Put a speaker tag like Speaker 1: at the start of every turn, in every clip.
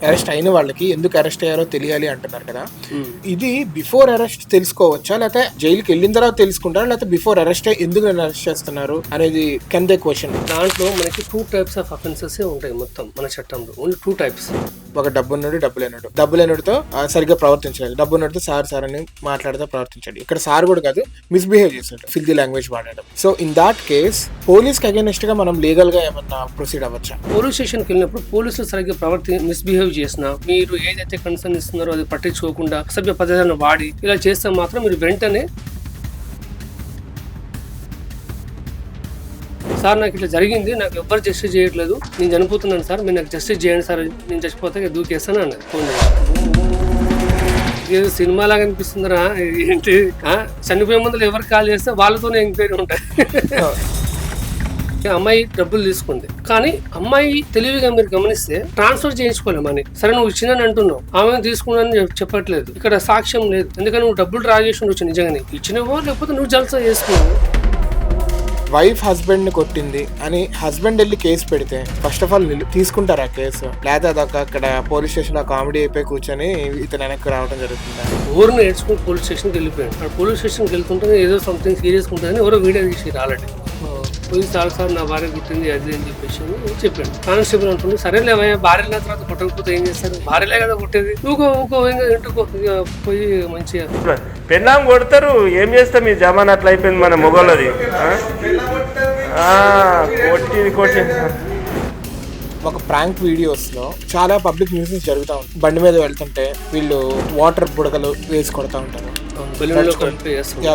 Speaker 1: Arrest అయిన వాళ్ళకి ఎందుకు అరెస్ట్ అయ్యారో తెలియాలి అంటున్నారు కదా. ఇది బిఫోర్ అరెస్ట్ తెలుసుకోవచ్చా, లేకపోతే జైలుకి వెళ్ళిన తర్వాత తెలుసుకుంటారా, లేకపోతే బిఫోర్ అరెస్ట్ ఎందుకు అరెస్ట్ చేస్తున్నారు అనేది కెన్ దే క్వశ్చన్.
Speaker 2: దాంట్లో మనకి 2 types ఆఫ్ అఫెన్సెస్ ఉంటాయి మొత్తం మన చట్టంలో. Only 2 types.
Speaker 1: ఒక డబ్బున్నాడు, డబ్బు లేనాడు. డబ్బు లేనుడితో సరిగ్గా ప్రవర్తించలేదు, డబ్బున్నడితో సార్ అని మాట్లాడితే ప్రవర్తించాడు. ఇక్కడ సార్ కూడా కాదు, మిస్బిహేవ్ చేశాడు, ఫిల్తీ లాంగ్వేజ్ వాడడం. So in that case police కి అగైనెస్ట్ గా మనం లీగల్ గా ఏమన్నా ప్రొసీడ్ అవ్వచ్చా?
Speaker 2: పోలీస్ స్టేషన్ కి వెళ్ళినప్పుడు పోలీసులు సరిగ్గా మిస్బిహేవ్ చేసినా, మీరు ఏదైతే కన్సర్న్ ఇస్తున్నారో అది పట్టించుకోకుండా సభ్య పద్ధతులను వాడి ఇలా చేస్తే మాత్రం మీరు వెంటనే సార్ నాకు ఇట్లా జరిగింది, నాకు ఎవ్వరు జస్టిస్ చేయట్లేదు, నేను చనిపోతున్నాను సార్, మీరు నాకు జస్టిస్ చేయండి సార్, నేను చచ్చిపోతే దూకేస్తాను అన్నది ఫోన్ చేసి. ఏదో సినిమా లాగా అనిపిస్తుందిరా ఏంటి, చనిపోయే ముందు ఎవరు కాల్ చేస్తే వాళ్ళతోనే ఎంక్వైరీ ఉంటాయి. అమ్మాయి డబ్బులు తీసుకుంది, కానీ అమ్మాయి తెలివిగా మీరు గమనిస్తే ట్రాన్స్ఫర్ చేయించుకోలే మనీ. సరే నువ్వు ఇచ్చినని అంటున్నావు, ఆమె తీసుకున్నాను చెప్పట్లేదు, ఇక్కడ సాక్ష్యం లేదు. ఎందుకని నువ్వు డబ్బులు డ్రా చేసి ఉండొచ్చు, నిజంగానే ఇచ్చినవో లేకపోతే నువ్వు జల్సా చేసుకున్నావు.
Speaker 1: వైఫ్ హస్బెండ్ ని కొట్టింది అని హస్బెండ్ వెళ్ళి కేసు పెడితే ఫస్ట్ ఆఫ్ ఆల్ తీసుకుంటారా కేసు, లేదా అదొక అక్కడ పోలీస్ స్టేషన్ లో కామెడీ అయిపోయి కూర్చొని ఇతను వెనక్కి రావడం జరుగుతుందా?
Speaker 2: ఊరిని నేర్చుకుని పోలీస్ స్టేషన్కి వెళ్ళిపోయాడు. అక్కడ పోలీస్ స్టేషన్కి వెళ్తుంటే ఏదో సంథింగ్ సీరియస్ ఉంటుందని ఎవరో వీడియో తీసి రాలండి. పోయి సార్ నా భార్య కుట్టింది అది అని చెప్పేసి చెప్పాడు. కానిస్టేబుల్ అంటుంది, సరేలే భార్య తర్వాత కొట్టకపోతే ఏం చేస్తారు, భార్యలే కదా కొట్టేది, ఇంకో ఇంటికో పోయి మంచిగా
Speaker 3: పెన్నాం కొడతారు. ఏం చేస్తాం, ఈ జమాన్ అట్లా అయిపోయింది మన మొగోళ్ళది. కొట్టి
Speaker 1: ఒక ప్రాంక్ వీడియోస్ లో చాలా పబ్లిక్ న్యూసెస్ జరుగుతూ ఉంటాయి. బండి మీద వెళ్తుంటే వీళ్ళు వాటర్ బుడగలు వేసి కొడతా ఉంటారు,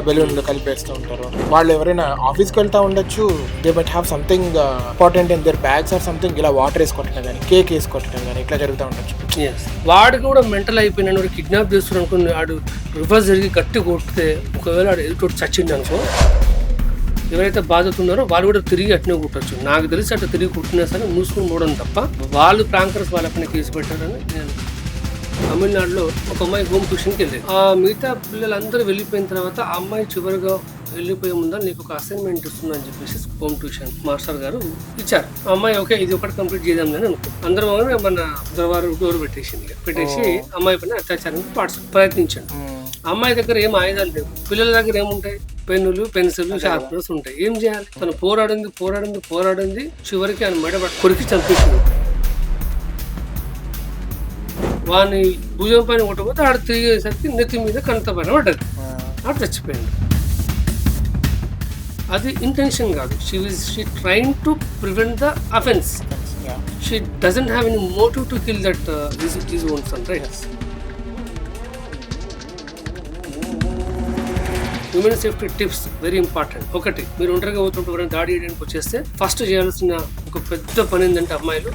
Speaker 1: బెలూన్లు కలిపేస్తూ ఉంటారు. వాళ్ళు ఎవరైనా ఆఫీస్కి వెళ్తా ఉండొచ్చు, they but have something important in there bags or something, ఇలా వాటర్ వేసి కొట్టడం కానీ కేక్ వేసి కొట్టడం కానీ ఇట్లా జరుగుతూ ఉండొచ్చు.
Speaker 2: వాడు కూడా మెంటల్ అయిపోయినాడు, వాడు కిడ్నాప్ చేస్తున్నారు అనుకుని వాడు రివర్స్ జరిగి గట్టి కొడితే ఒకవేళ వాడు ఎదుటి చచ్చింది అనుకో, ఎవరైతే బాధ్యత ఉన్నారో వాళ్ళు కూడా తిరిగి అట్నే కుట్టచ్చు. నాకు తెలిసి అట్లా తిరిగి కుట్టినా సరే మూసుకుని పోవడం తప్ప, వాళ్ళు ప్రాంకర్స్ వాళ్ళపైన కేసు పెట్టారని నేను. తమిళనాడులో ఒక అమ్మాయి హోమ్ ట్యూషన్కి వెళ్ళేది. ఆ మిగతా పిల్లలందరూ వెళ్ళిపోయిన తర్వాత ఆ అమ్మాయి చివరిగా వెళ్ళిపోయే ముందా నీకు ఒక అసైన్మెంట్ ఇస్తుందని అని చెప్పేసి హోమ్ ట్యూషన్ మాస్టర్ గారు ఇచ్చారు. ఆ అమ్మాయి ఓకే ఇది ఒకటి కంప్లీట్ చేద్దామని అనుకో, అందరూ మన వారు డోర్ పెట్టేసి అమ్మాయి పైన అత్యాచారానికి ప్రయత్నించాడు. అమ్మాయి దగ్గర ఏం ఆయుధాలు లేవు, పిల్లల దగ్గర ఏముంటాయి, పెన్నులు, పెన్సిల్, షార్ప్నర్స్ ఉంటాయి. ఏం చేయాలి, తను పోరాడింది చివరికి ఆయన మెడ కొరికి చంపేసింది. వాని భుజం పైన కొట్టకపోతే ఆడ తిరిగేసరికి నెత్తి మీద కంట పైన పడ్డది, ఆడ చచ్చిపోయింది. అది ఇంటెన్షన్ కాదు, she trying to prevent the offence. She doesn't have any motive to kill that his own son, right? Human safety tips very important. ఒకటి, మీరు ఒంటరిగా పోతుంటే ఎవరైనా దాడి చేయడానికి వచ్చేస్తే ఫస్ట్ చేయాల్సిన ఒక పెద్ద పని ఏంటంటే, అమ్మాయిలు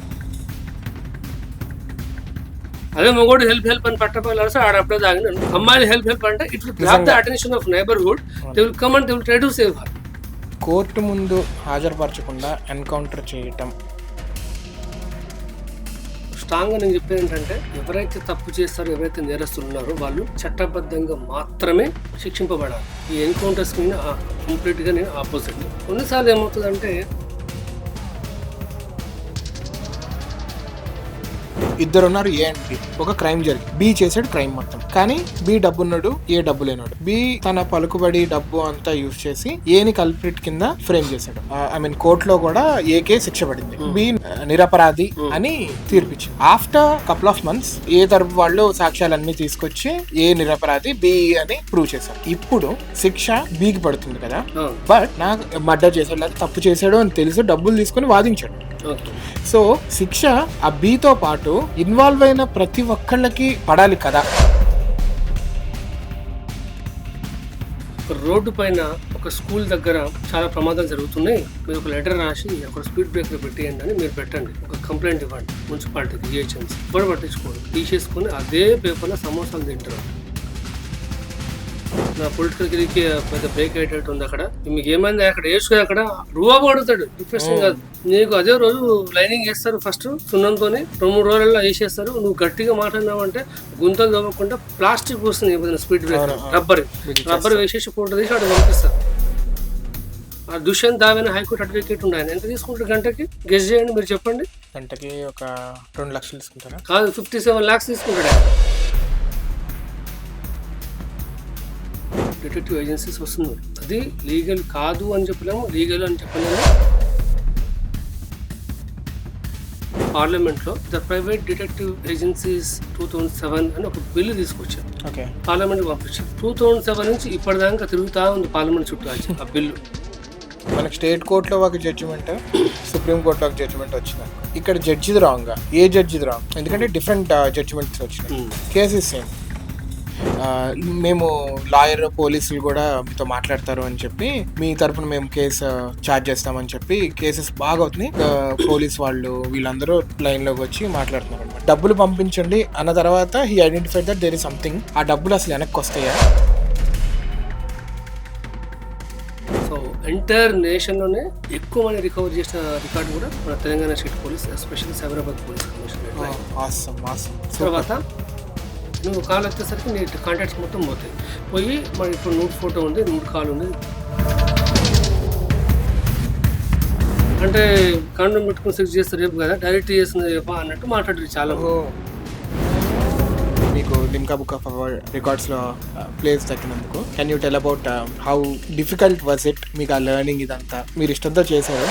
Speaker 2: అదే మగోడు హెల్ప్ అని పట్టపోయారు సార్ ఆడప్పుడే తాగిన, అమ్మాయిలు హెల్ప్ అంటే it will grab the attention of neighbourhood, they will come and they will try to save her.
Speaker 1: Court ముందు హాజరుపరచకుండా ఎన్కౌంటర్ చేయటం.
Speaker 2: స్ట్రాంగ్గా నేను చెప్పేది ఏంటంటే, ఎవరైతే తప్పు చేస్తారో, ఎవరైతే నేరస్తులు ఉన్నారో వాళ్ళు చట్టబద్ధంగా మాత్రమే శిక్షింపబడాలి. ఈ ఎన్కౌంటర్స్ మీద కంప్లీట్గా నేను ఆపోజిట్. కొన్నిసార్లు ఏమవుతుందంటే,
Speaker 1: ఇద్దరున్నారు, ఏ అండ్ బి. ఒక క్రైమ్ జరిగింది, బి చేసాడు క్రైమ్ మొత్తం, కానీ బి డబ్బున్నాడు, ఏ డబ్బు లేనాడు. బి తన పలుకుబడి డబ్బు అంతా యూజ్ చేసి ఏని కల్ప్రిట్ కింద ఫ్రేమ్ చేశాడు. ఐ మీన్ కోర్టులో కూడా ఏకే శిక్ష పడింది, బి నిరపరాధి అని తీర్పిచ్చింది. ఆఫ్టర్ కపుల్ ఆఫ్ మంత్స్ ఏ తరపు వాళ్ళు సాక్ష్యాలన్నీ తీసుకొచ్చి ఏ నిరపరాధి, బి అని ప్రూవ్ చేశారు. ఇప్పుడు శిక్ష బికి పడుతుంది కదా, బట్ నాకు మర్డర్ చేశాడు లేదా తప్పు చేశాడు అని తెలుసు, డబ్బులు తీసుకుని వాదించాడు. సో శిక్ష ఆ బితో పాటు ఇన్వాల్వ్ అయిన ప్రతి ఒక్కళ్ళకి పడాలి కదా.
Speaker 2: రోడ్డు పైన ఒక స్కూల్ దగ్గర చాలా ప్రమాదాలు జరుగుతున్నాయి, మీరు ఒక లెటర్ రాసి ఒక స్పీడ్ బ్రేకర్ పెట్టేయండి అని మీరు పెట్టండి, ఒక కంప్లైంట్ ఇవ్వండి మున్సిపాలిటీకి, జిహెచ్ఎంసీ. ఇప్పుడు పట్టించుకోండి, తీసేసుకొని అదే పేపర్లో సమోసాలు తింటారు. నా పొలిటికల్ గిరికి పెద్ద బ్రేక్ అయ్యేటట్టు ఉంది అక్కడ. మీకు ఏమైంది అక్కడ వేసుకుని అక్కడ రూబాబు అడుగుతాడు, డిప్రెషన్ కాదు నీకు. అదే రోజు లైనింగ్ వేస్తారు, ఫస్ట్ సున్నంతో 2-3 రోజుల్లో వేసేస్తారు. నువ్వు గట్టిగా మాట్లాడినావు అంటే గుంతలు తవ్వకుండా ప్లాస్టిక్ వస్తుంది, స్పీడ్ బ్రేకర్ రబ్బర్ వేసేసి ఫోటో తీసి అక్కడ పంపిస్తారు. ఆ దుష్యంత్ దావేన హైకోర్టు అడ్వకేట్ ఉండే ఆయన ఎంత తీసుకుంటారు గంటకి? గెస్ చేయండి మీరు, చెప్పండి.
Speaker 1: గంటకి ఒక 2 లక్షలు తీసుకుంటారా?
Speaker 2: కాదు, 57 lakhs తీసుకుంటాడు ఆయన. డిటెక్టివ్ ఏజెన్సీస్ వస్తుంది, అది లీగల్ కాదు అని చెప్పలేము, లీగల్ అని చెప్పలేము. పార్లమెంట్లో ద ప్రైవేట్ డిటెక్టివ్ ఏజెన్సీస్ 2007 అని ఒక బిల్లు తీసుకొచ్చారు.
Speaker 1: ఓకే.
Speaker 2: పార్లమెంట్ పంపించారు. 2007 నుంచి ఇప్పటిదాకా తిరుగుతా ఉంది పార్లమెంట్ చుట్టూ ఆ బిల్లు.
Speaker 1: మనకి స్టేట్ కోర్టులో ఒక జడ్జిమెంట్, సుప్రీం కోర్టులో ఒక జడ్జిమెంట్ వచ్చింది. ఇక్కడ జడ్జిది రాంగ్, ఏ జడ్జిది రాంగ్, ఎందుకంటే డిఫరెంట్ జడ్జిమెంట్స్ వచ్చినాయి, కేసెస్ సేమ్. మేము లాయర్ పోలీసులు కూడా మీతో మాట్లాడతారు అని చెప్పి మీ తరపున మేము కేసు ఛార్జ్ చేస్తామని చెప్పి కేసెస్ బాగా అవుతున్నాయి. పోలీస్ వాళ్ళు వీళ్ళందరూ లైన్ లోకి వచ్చి మాట్లాడుతున్నారు అనమాట. డబ్బులు పంపించండి అన్న తర్వాత he identified that there is something. ఆ డబ్బులు అసలు వెనక్కి వస్తాయా?
Speaker 2: సో ఎంటైర్ నేషన్లోనే ఎక్కువ మంది రికవర్ చేసిన రికార్డు కూడా మన Telangana state police, especially Cyberabad police commissioner. తర్వాత నువ్వు కాల్ వచ్చేసరికి నీ కాంటాక్ట్స్ మొత్తం పోతాయి. పోయి మరి ఇప్పుడు నూట్ ఫోటో ఉంది, నూట్ కాల్ ఉంది, అంటే కాండం పెట్టుకుని సెర్చ్ చేస్తారు రేపు కదా, డైరెక్ట్ చేస్తుంది రేపా అన్నట్టు మాట్లాడారు చాలా.
Speaker 1: మీకు లిమ్కా బుక్ ఆఫ్ రికార్డ్స్లో ప్లేస్ దక్కినందుకు can you tell about how difficult was it? మీకు ఆ లెర్నింగ్ ఇదంతా మీరు ఇష్టంతో చేశారు?